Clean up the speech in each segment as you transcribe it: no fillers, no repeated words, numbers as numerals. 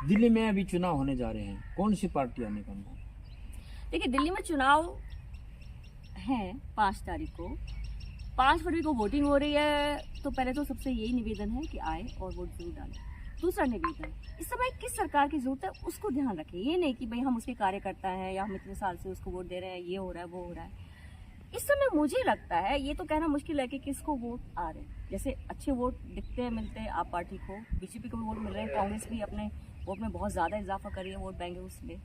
दिल्ली में अभी चुनाव होने जा रहे हैं, कौन सी पार्टी आने का? देखिए, दिल्ली में चुनाव है 5 तारीख को। 5 फरवरी को वोटिंग हो रही है, तो पहले तो सबसे यही निवेदन है कि आए और वोट जरूर डालें। दूसरा निवेदन, इस समय किस सरकार की जरूरत है उसको ध्यान रखें। ये नहीं कि भाई हम उसके कार्यकर्ता हैं या हम इतने साल से उसको वोट दे रहे हैं, ये हो रहा है वो हो रहा है। इस समय मुझे लगता है, ये तो कहना मुश्किल है कि किसको वोट आ रहे हैं। जैसे अच्छे वोट दिखते हैं, मिलते हैं आप पार्टी को, बीजेपी को भी वोट मिल रहे हैं, कांग्रेस भी अपने वोट में बहुत ज़्यादा इजाफा कर रही है वोट बैंक उसमें।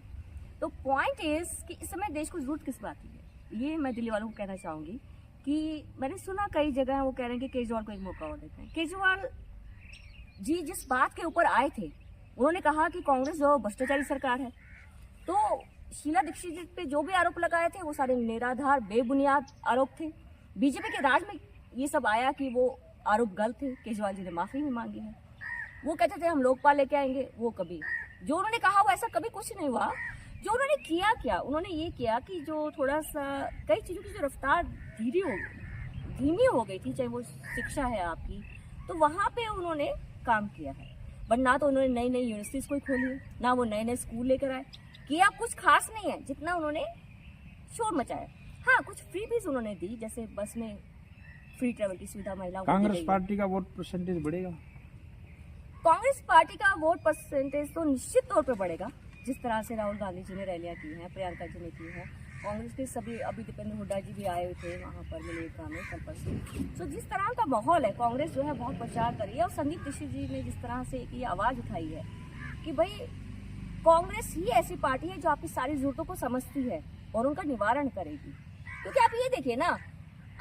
तो पॉइंट इज कि इस समय देश को जरूरत किस बात की है, ये मैं दिल्ली वालों को कहना चाहूँगी। कि मैंने सुना कई जगह वो कह रहे हैं कि केजरीवाल को एक मौका और देते हैं। केजरीवाल जी जिस बात के ऊपर आए थे, उन्होंने कहा कि कांग्रेस जो भ्रष्टाचारी सरकार है, तो शीला दीक्षित पे जो भी आरोप लगाए थे वो सारे निराधार बेबुनियाद आरोप थे। बीजेपी के राज में ये सब आया कि वो आरोप गलत थे। केजरीवाल जी ने माफी भी मांगी है। वो कहते थे हम लोकपाल लेके आएंगे, वो कभी जो उन्होंने कहा वो ऐसा कभी कुछ नहीं हुआ। जो उन्होंने किया क्या, उन्होंने ये किया कि जो थोड़ा सा कई चीज़ों की जो रफ्तार धीमी हो गई थी, चाहे वो शिक्षा है आपकी, तो वहाँ पे उन्होंने काम किया है। बट ना तो उन्होंने नई नई यूनिवर्सिटीज़ कोई खोली है, ना वो नए नए स्कूल लेकर आए। किया कुछ खास नहीं है जितना उन्होंने शोर मचाया। हाँ, कुछ फ्री भी उन्होंने दी, जैसे बस में फ्री ट्रेवल की सुविधा महिलाओं को दी कांग्रेस गई है। पार्टी का वोट परसेंटेज बढ़ेगा? कांग्रेस पार्टी का वोट परसेंटेज तो निश्चित तौर पर बढ़ेगा। जिस तरह से राहुल गांधी जी ने रैलियां की हैं, प्रियंका जी ने की हैं, कांग्रेस के सभी, अभी दीपेंद्र हुड्डा जी भी आए हुए थे वहाँ पर मिलेगा में कल परसों। तो जिस तरह का माहौल है, कांग्रेस जो है बहुत प्रचार करी है। और संदीप दीक्षित जी ने जिस तरह से ये आवाज़ उठाई है कि भाई कांग्रेस ही ऐसी पार्टी है जो आपकी सारी जरूरतों को समझती है और उनका निवारण करेगी। क्योंकि आप ये देखिए ना,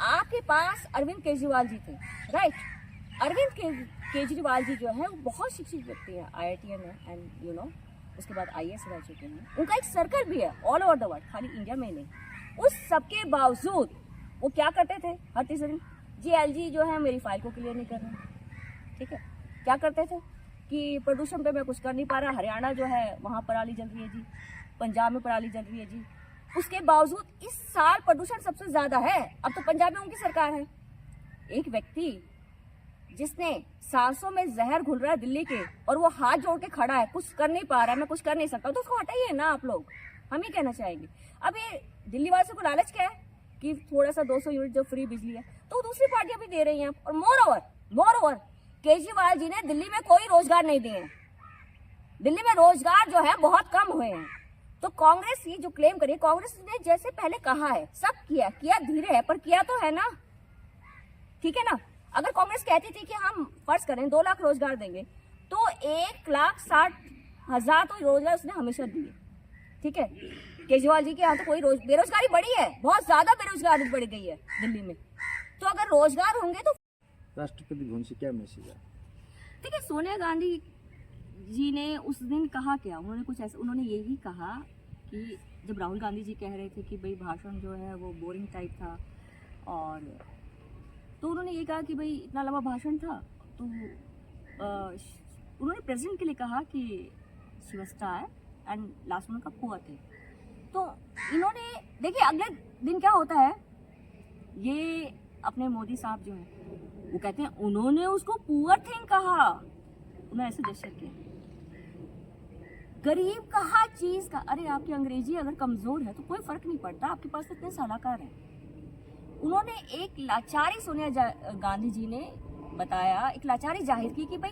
आपके पास अरविंद केजरीवाल जी थे, राइट। अरविंद केजरीवाल जी जो है वो बहुत शिक्षित व्यक्ति है, IITian है, एंड उसके बाद IAS रह चुके हैं। उनका एक सर्कल भी है ऑल ओवर द वर्ल्ड, खाली इंडिया में नहीं। उस सबके बावजूद वो क्या करते थे हर तीसरे दिन, जी LG जो है मेरी फाइल को क्लियर नहीं कर रहे, ठीक है। क्या करते थे कि प्रदूषण पे मैं कुछ कर नहीं पा रहा, हरियाणा जो है वहाँ पराली जल रही है जी, पंजाब में पराली जल रही है जी। उसके बावजूद इस साल प्रदूषण सबसे ज्यादा है। अब तो पंजाब में उनकी सरकार है। एक व्यक्ति जिसने सांसों में जहर घुल रहा है दिल्ली के, और वो हाथ जोड़ के खड़ा है, कुछ कर नहीं पा रहा है, मैं कुछ कर नहीं सकता, तो उसको हटाइए ना आप लोग। हम ही कहना चाहेंगे। अब ये दिल्ली वासियों को लालच क्या है कि थोड़ा सा 200 यूनिट जो फ्री बिजली है, तो दूसरी पार्टियां भी दे रही हैं। और मोर ओवर केजरीवाल जी ने दिल्ली में कोई रोजगार नहीं दिए हैं। दिल्ली में रोजगार जो है बहुत कम हुए हैं। तो कांग्रेस ये जो क्लेम करिए, कांग्रेस ने जैसे पहले कहा है सब किया धीरे है, पर किया तो है ना, ठीक है ना। अगर कांग्रेस कहती थी कि हम फर्ज करें 2 लाख रोजगार देंगे, तो 1,60,000 तो रोजगार उसने हमेशा दिए, ठीक है। केजरीवाल जी के यहाँ तो कोई बेरोजगारी बढ़ी है, बहुत ज्यादा बेरोजगारी बढ़ गई है दिल्ली में। तो अगर रोजगार होंगे तो राष्ट्रपति भवन से क्या मैसेज है? देखिए, सोनिया गांधी जी ने उस दिन कहा क्या, उन्होंने कुछ ऐसा, उन्होंने यही कहा कि जब राहुल गांधी जी कह रहे थे कि भाई भाषण जो है वो बोरिंग टाइप था, और तो उन्होंने ये कहा कि भाई इतना लंबा भाषण था, तो उन्होंने प्रेसिडेंट के लिए कहा कि she was tired and last में उनका पुअर थे। तो इन्होंने देखिए अगले दिन क्या होता है, ये अपने मोदी साहब जो है वो कहते हैं उन्होंने उसको पुअर थिंग कहा, उन्होंने ऐसे जेस्चर किया, गरीब कहा चीज का। अरे आपकी अंग्रेजी अगर कमजोर है तो कोई फर्क नहीं पड़ता, आपके पास इतने सलाहकार हैं। उन्होंने एक लाचारी, सोनिया गांधी जी ने बताया, एक लाचारी जाहिर की कि भाई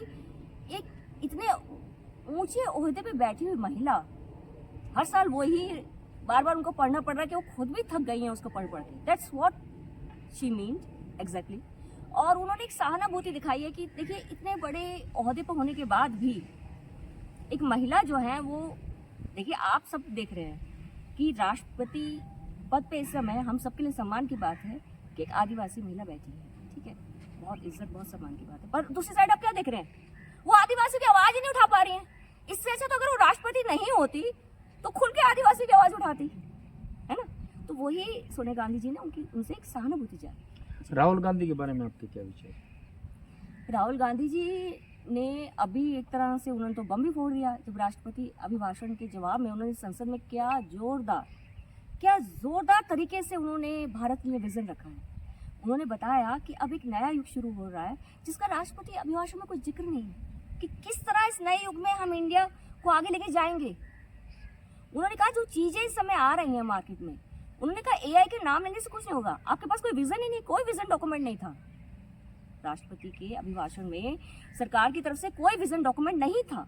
एक इतने ऊंचे ओहदे पे बैठी हुई महिला, हर साल वही बार बार उनको पढ़ना पड़ रहा है कि वो खुद भी थक गई हैं उसको पढ़ के। That's what she meant exactly. और उन्होंने एक सहानुभूति दिखाई है कि देखिए इतने बड़े ओहदे पर होने के बाद भी एक महिला जो है वो, देखिए आप सब देख रहे हैं कि राष्ट्रपति पद पे इस समय हम सबके लिए सम्मान की बात है कि एक आदिवासी महिला बैठी है, ठीक है, बहुत इज्जत बहुत सम्मान की बात है। पर दूसरी साइड आप क्या देख रहे हैं, वो आदिवासी की आवाज ही नहीं उठा पा रही है। इससे अच्छा तो अगर वो राष्ट्रपति नहीं होती तो खुल के आदिवासी की आवाज उठाती, है ना। तो वही सोनिया गांधी जी ने उनसे एक सहानुभूति चाहिए। राहुल गांधी के बारे में आपके क्या विचार? राहुल गांधी जी ने अभी एक तरह से उन्होंने तो बम भी फोड़ दिया जब राष्ट्रपति अभिभाषण के जवाब में उन्होंने संसद में क्या जोरदार तरीके से उन्होंने भारत के लिए विजन रखा है। उन्होंने बताया कि अब एक नया युग शुरू हो रहा है जिसका राष्ट्रपति अभिभाषण में कोई जिक्र नहीं है, कि किस तरह इस नए युग में हम इंडिया को आगे लेके जाएंगे। उन्होंने कहा जो चीजें इस समय आ रही हैं मार्केट में, उन्होंने कहा एआई के नाम लेने से कुछ नहीं होगा। आपके पास कोई विजन ही नहीं, कोई विजन डॉक्यूमेंट नहीं था। राष्ट्रपति के अभिभाषण में सरकार की तरफ से कोई विजन डॉक्यूमेंट नहीं था,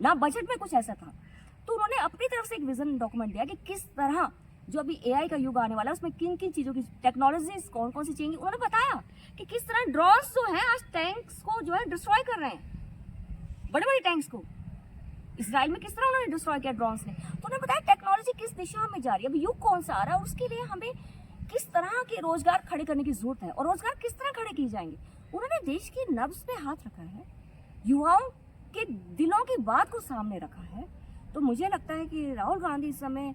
ना बजट में कुछ ऐसा था। तो उन्होंने अपनी तरफ से एक विजन डॉक्यूमेंट दिया कि किस तरह जो अभी एआई का युग आने वाला है उसमें किन किन चीजों की टेक्नोलॉजीज कौन कौन सी चाहिए। उन्होंने बताया कि किस तरह ड्रोन्स जो है आज टैंक्स को जो है डिस्ट्रॉय कर रहे हैं, बड़े बड़े टैंक्स को। इसराइल में किस तरह उन्होंने डिस्ट्रॉय किया ड्रोन्स ने। तो उन्होंने बताया टेक्नोलॉजी किस दिशा में जा रही है, अभी युग कौन सा आ रहा है, और उसके लिए हमें किस तरह के रोजगार खड़े करने की जरूरत है और रोजगार किस तरह खड़े किए जाएंगे। उन्होंने देश की नब्ज पे हाथ रखा है, युवाओं के दिलों की बात को सामने रखा है। तो मुझे लगता है कि राहुल गांधी इस समय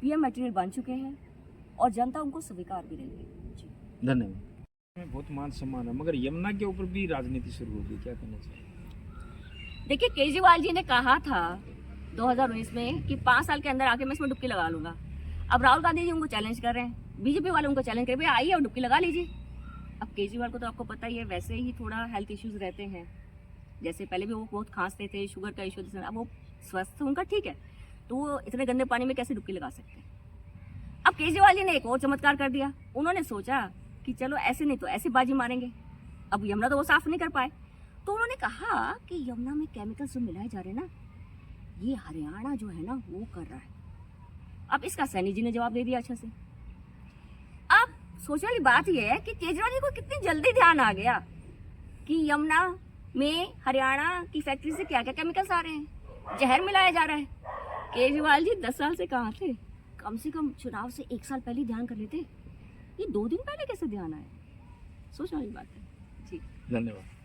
पीएम मटेरियल बन चुके हैं और जनता उनको स्वीकार भी रही है। जी धन्यवाद। बहुत मान सम्मान है, मगर यमुना के ऊपर भी राजनीति शुरू हो गई, क्या कहना चाहिए? देखिए, केजरीवाल जी ने कहा था 2019 में कि 5 साल के अंदर आके मैं इसमें डुबकी लगा लूंगा। अब राहुल गांधी जी उनको चैलेंज कर रहे हैं, बीजेपी वाले उनको चैलेंज कर रहे हैं, आइए और डुबकी लगा लीजिए। अब केजरीवाल को तो आपको पता ही है, वैसे ही थोड़ा हेल्थ इश्यूज रहते हैं, जैसे पहले भी वो बहुत खांसते थे, शुगर का इशू, अब वो स्वस्थ उनका ठीक है, तो वो इतने गंदे पानी में कैसे डुबकी लगा सकते हैं। अब केजरीवाल जी ने एक और चमत्कार कर दिया, उन्होंने सोचा कि चलो ऐसे नहीं तो ऐसे बाजी मारेंगे। अब यमुना तो वो साफ नहीं कर पाए, तो उन्होंने कहा कि यमुना में केमिकल्स जो मिलाए जा रहे हैं ना, ये हरियाणा जो है ना वो कर रहा है। अब इसका सैनी जी ने जवाब दे दिया अच्छा से। अब सोचने वाली बात यह है कि केजरीवाल जी को कितनी जल्दी ध्यान आ गया कि यमुना में हरियाणा की फैक्ट्री से क्या क्या केमिकल्स आ रहे हैं, जहर मिलाया जा रहा है। केजरीवाल जी 10 साल से कहाँ थे, कम से कम चुनाव से 1 साल पहले ध्यान कर लेते, ये 2 दिन पहले कैसे ध्यान आया। सोचने वाली बात है। जी धन्यवाद।